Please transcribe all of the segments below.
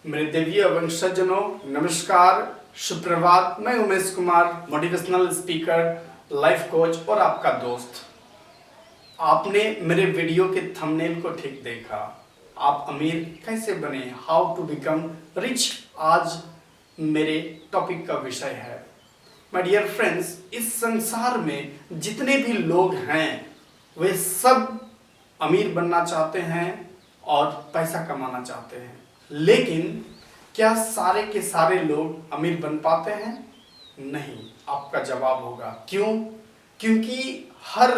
मेरे देवीय वंशजनों, नमस्कार, सुप्रभात। मैं Umesh Kumar, motivational speaker, life coach और आपका दोस्त। आपने मेरे वीडियो के थंबनेल को ठीक देखा। आप अमीर कैसे बने, हाउ टू बिकम रिच, आज मेरे टॉपिक का विषय है। माय डियर फ्रेंड्स, इस संसार में जितने भी लोग हैं वे सब अमीर बनना चाहते हैं और पैसा कमाना चाहते हैं, लेकिन क्या सारे के सारे लोग अमीर बन पाते हैं? नहीं। आपका जवाब होगा क्यों? क्योंकि हर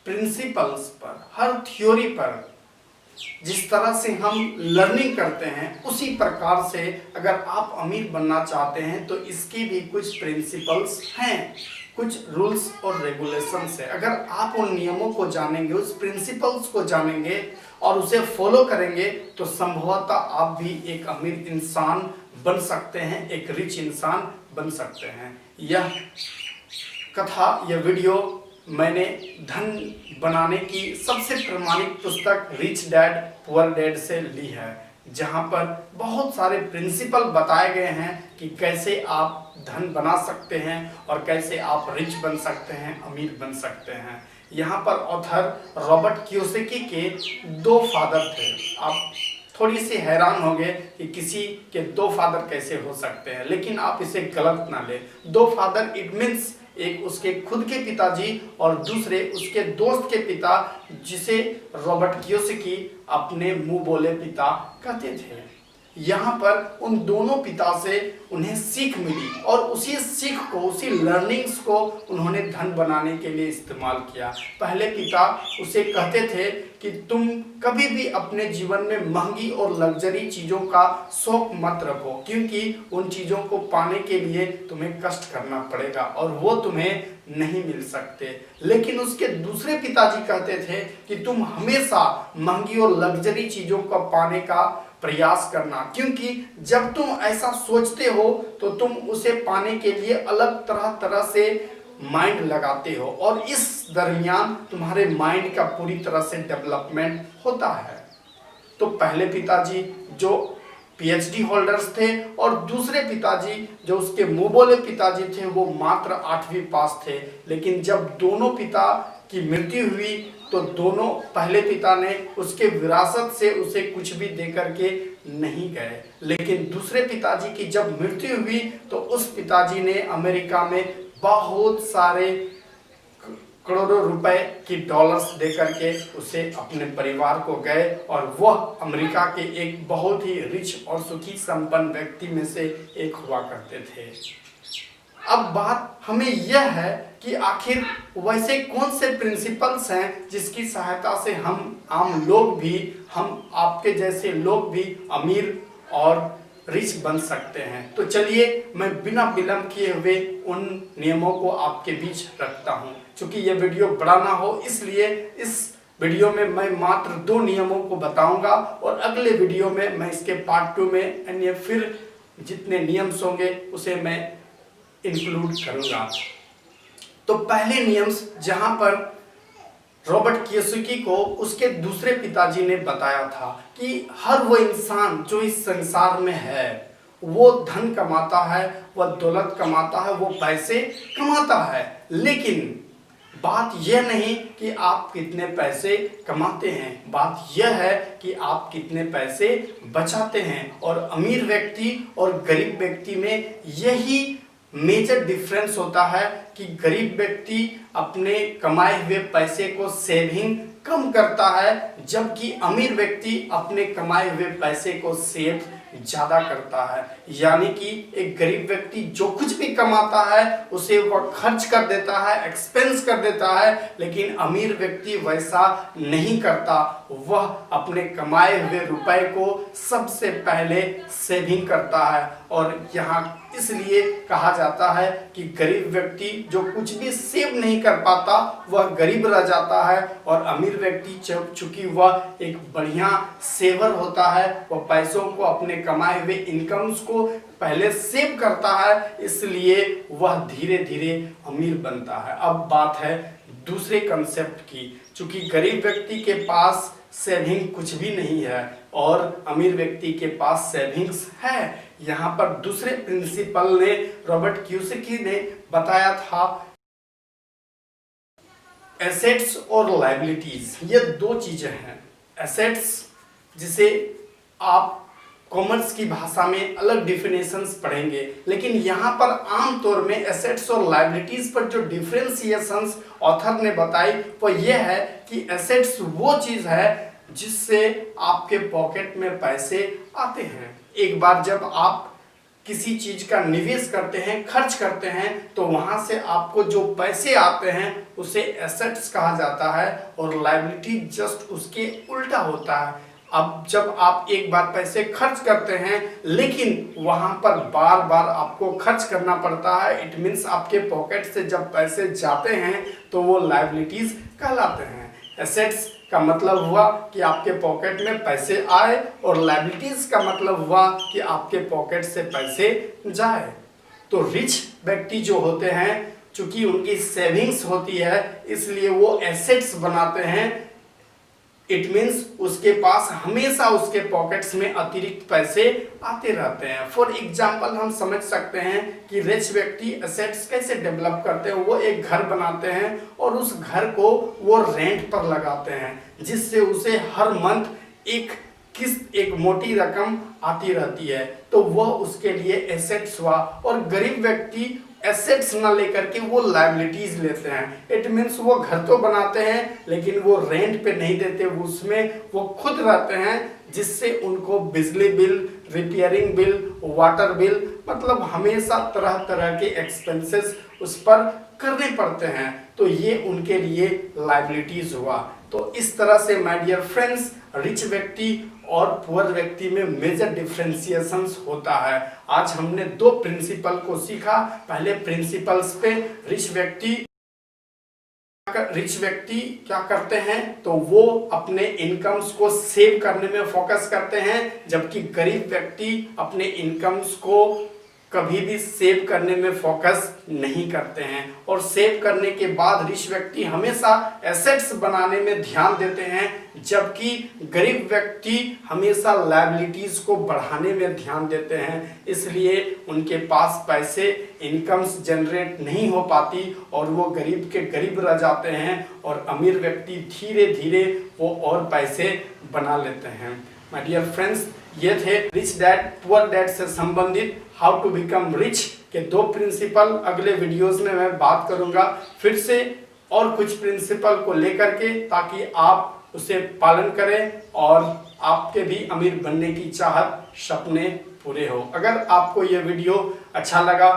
प्रिंसिपल्स पर, हर थ्योरी पर जिस तरह से हम लर्निंग करते हैं उसी प्रकार से अगर आप अमीर बनना चाहते हैं तो इसकी भी कुछ प्रिंसिपल्स हैं, कुछ रूल्स और रेगुलेशंस है। अगर आप उन नियमों को जानेंगे, उस प्रिंसिपल्स को जानेंगे और उसे फॉलो करेंगे तो संभवतः आप भी एक अमीर इंसान बन सकते हैं, एक रिच इंसान बन सकते हैं। यह कथा, यह वीडियो मैंने धन बनाने की सबसे प्रमाणिक पुस्तक रिच डैड पुअर डैड से ली है, जहां पर बहुत सारे प्रिंसिपल बताए गए हैं कि कैसे आप धन बना सकते हैं और कैसे आप रिच बन सकते हैं, अमीर बन सकते हैं। यहाँ पर ऑथर रॉबर्ट कियोसाकी के दो फादर थे। आप थोड़ी सी हैरान होंगे कि किसी के दो फादर कैसे हो सकते हैं, लेकिन आप इसे गलत ना ले। दो फादर इट मीन्स एक उसके खुद के पिताजी और दूसरे उसके दोस्त के पिता, जिसे रॉबर्ट कियोसाकी अपने मुंह बोले पिता कहते थे। यहाँ पर उन दोनों पिता से उन्हें सीख मिली और उसी सीख को, उसी लर्निंग्स को उन्होंने धन बनाने के लिए इस्तेमाल किया। पहले पिता उसे कहते थे कि तुम कभी भी अपने जीवन में महंगी और लग्जरी चीज़ों का शौक मत रखो, क्योंकि उन चीज़ों को पाने के लिए तुम्हें कष्ट करना पड़ेगा और वो तुम्हें नहीं मिल सकते। लेकिन उसके दूसरे पिताजी कहते थे कि तुम हमेशा महंगी और लग्जरी चीज़ों को पाने का प्रयास करना, क्योंकि जब तुम ऐसा सोचते हो तो तुम उसे पाने के लिए अलग तरह तरह से माइंड लगाते हो और इस दरमियान तुम्हारे माइंड का पूरी तरह से डेवलपमेंट होता है। तो पहले पिताजी जो पीएचडी होल्डर्स थे और दूसरे पिताजी जो उसके मुंह बोले पिताजी थे वो मात्र 8वीं पास थे। लेकिन जब दोनों पिता की मृत्यु हुई तो दोनों, पहले पिता ने उसके विरासत से उसे कुछ भी दे करके नहीं गए, लेकिन दूसरे पिताजी की जब मृत्यु हुई तो उस पिताजी ने अमेरिका में बहुत सारे करोड़ों रुपए की डॉलर्स दे करके उसे अपने परिवार को गए और वह अमेरिका के एक बहुत ही रिच और सुखी संपन्न व्यक्ति में से एक हुआ करते थे। अब बात हमें यह है कि आखिर वैसे कौन से प्रिंसिपल्स हैं जिसकी सहायता से हम आम लोग भी, हम आपके जैसे लोग भी अमीर और रिच बन सकते हैं। तो चलिए मैं बिना विलंब किए हुए उन नियमों को आपके बीच रखता हूं। क्योंकि यह वीडियो बड़ा ना हो, इसलिए इस वीडियो में मैं मात्र 2 नियमों को बताऊंगा और अगले वीडियो में मैं इसके पार्ट 2 में अन्य फिर जितने नियम्स होंगे उसे मैं इंक्लूड करूंगा। तो पहले नियम्स जहां पर रॉबर्ट कियोसाकी को उसके दूसरे पिताजी ने बताया था कि हर वो इंसान जो इस संसार में है वो धन कमाता है, वह दौलत कमाता है, वो पैसे कमाता है, लेकिन बात यह नहीं कि आप कितने पैसे कमाते हैं, बात यह है कि आप कितने पैसे बचाते हैं। और अमीर व्यक्ति और गरीब व्यक्ति में यही मेजर डिफरेंस होता है कि गरीब व्यक्ति अपने कमाए हुए पैसे को सेविंग कम करता है, जबकि अमीर व्यक्ति अपने कमाए हुए पैसे को सेव ज़्यादा करता है। यानी कि एक गरीब व्यक्ति जो कुछ भी कमाता है उसे वह खर्च कर देता है, एक्सपेंस कर देता है, लेकिन अमीर व्यक्ति वैसा नहीं करता। वह अपने कमाए हुए रुपए को सबसे पहले सेविंग करता है और यहाँ इसलिए कहा जाता है कि गरीब व्यक्ति जो कुछ भी सेव नहीं कर पाता वह गरीब रह जाता है और अमीर व्यक्ति चूंकि वह एक बढ़िया सेवर होता है, वह पैसों को, अपने कमाए हुए इनकम्स को पहले सेव करता है, इसलिए वह धीरे धीरे अमीर बनता है। अब बात है दूसरे कंसेप्ट की। चूंकि गरीब व्यक्ति के पास सेविंग कुछ भी नहीं है, और अमीर व्यक्ति के पास सेविंग्स है। यहाँ पर दूसरे प्रिंसिपल ने रॉबर्ट कियोसाकी ने बताया था एसेट्स और लायबिलिटीज, ये दो चीजें हैं। एसेट्स जिसे आप कॉमर्स की भाषा में अलग डिफिनेशंस पढ़ेंगे, लेकिन यहाँ पर आमतौर में एसेट्स और लायबिलिटीज पर जो डिफरेंशिएशंस ऑथर ने बताई वो ये है कि एसेट्स वो चीज है जिससे आपके पॉकेट में पैसे आते हैं। एक बार जब आप किसी चीज का निवेश करते हैं, खर्च करते हैं, तो वहां से आपको जो पैसे आते हैं उसे एसेट्स कहा जाता है और लायबिलिटी जस्ट उसके उल्टा होता है। अब जब आप एक बार पैसे खर्च करते हैं लेकिन वहां पर बार बार आपको खर्च करना पड़ता है, इट मीन्स आपके पॉकेट से जब पैसे जाते हैं तो वो लायबिलिटीज कहलाते हैं। एसेट्स का मतलब हुआ कि आपके पॉकेट में पैसे आए और लायबिलिटीज का मतलब हुआ कि आपके पॉकेट से पैसे जाए। तो रिच व्यक्ति जो होते हैं, चूंकि उनकी सेविंग्स होती है इसलिए वो एसेट्स बनाते हैं। इट मीन्स उसके पास हमेशा उसके पॉकेट्स में अतिरिक्त पैसे आते रहते हैं। फॉर एग्जाम्पल हम समझ सकते हैं कि रिच व्यक्ति एसेट्स कैसे डेवलप करते हैं। वो एक घर बनाते हैं और उस घर को वो रेंट पर लगाते हैं जिससे उसे हर मंथ एक किस्त, एक मोटी रकम आती रहती है, तो वह उसके लिए एसेट्स हुआ। और गरीब व्यक्ति एसेट्स ना लेकर के वो लायबिलिटीज लेते हैं। इट मीन्स वो घर तो बनाते हैं लेकिन वो रेंट पे नहीं देते, उसमें वो खुद रहते हैं, जिससे उनको बिजली bill, repairing bill, water bill, मतलब हमेशा तरह तरह के एक्सपेंसेस उस पर करने पड़ते हैं। तो ये उनके लिए लायबिलिटीज हुआ। तो इस तरह से माय डियर फ्रेंड्स, रिच व्यक्ति और पुअर व्यक्ति में मेजर डिफरेंशिएशंस होता है। आज हमने दो प्रिंसिपल को सीखा। पहले प्रिंसिपल्स पे रिच व्यक्ति क्या करते हैं, तो वो अपने इनकम्स को सेव करने में फोकस करते हैं, जबकि गरीब व्यक्ति अपने इनकम्स को कभी भी सेव करने में फोकस नहीं करते हैं। और सेव करने के बाद रिच व्यक्ति हमेशा एसेट्स बनाने में ध्यान देते हैं, जबकि गरीब व्यक्ति हमेशा लायबिलिटीज को बढ़ाने में ध्यान देते हैं। इसलिए उनके पास पैसे, इनकम्स जनरेट नहीं हो पाती और वो गरीब के गरीब रह जाते हैं और अमीर व्यक्ति धीरे धीरे वो और पैसे बना लेते हैं। माय डियर फ्रेंड्स, ये थे रिच डैड पुअर डैड से संबंधित हाउ टू बिकम रिच के दो प्रिंसिपल। अगले वीडियोस में मैं बात करूंगा फिर से और कुछ प्रिंसिपल को लेकर के, ताकि आप उसे पालन करें और आपके भी अमीर बनने की चाहत, सपने पूरे हो। अगर आपको ये वीडियो अच्छा लगा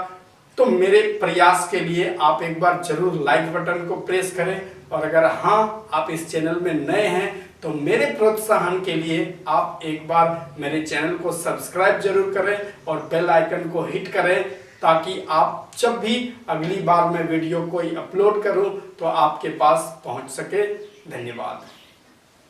तो मेरे प्रयास के लिए आप एक बार जरूर लाइक बटन को प्रेस करें, और अगर हाँ आप इस चैनल में नए हैं तो मेरे प्रोत्साहन के लिए आप एक बार मेरे चैनल को सब्सक्राइब जरूर करें और बेल आइकन को हिट करें, ताकि आप जब भी अगली बार मैं वीडियो कोई अपलोड करूं तो आपके पास पहुंच सके। धन्यवाद।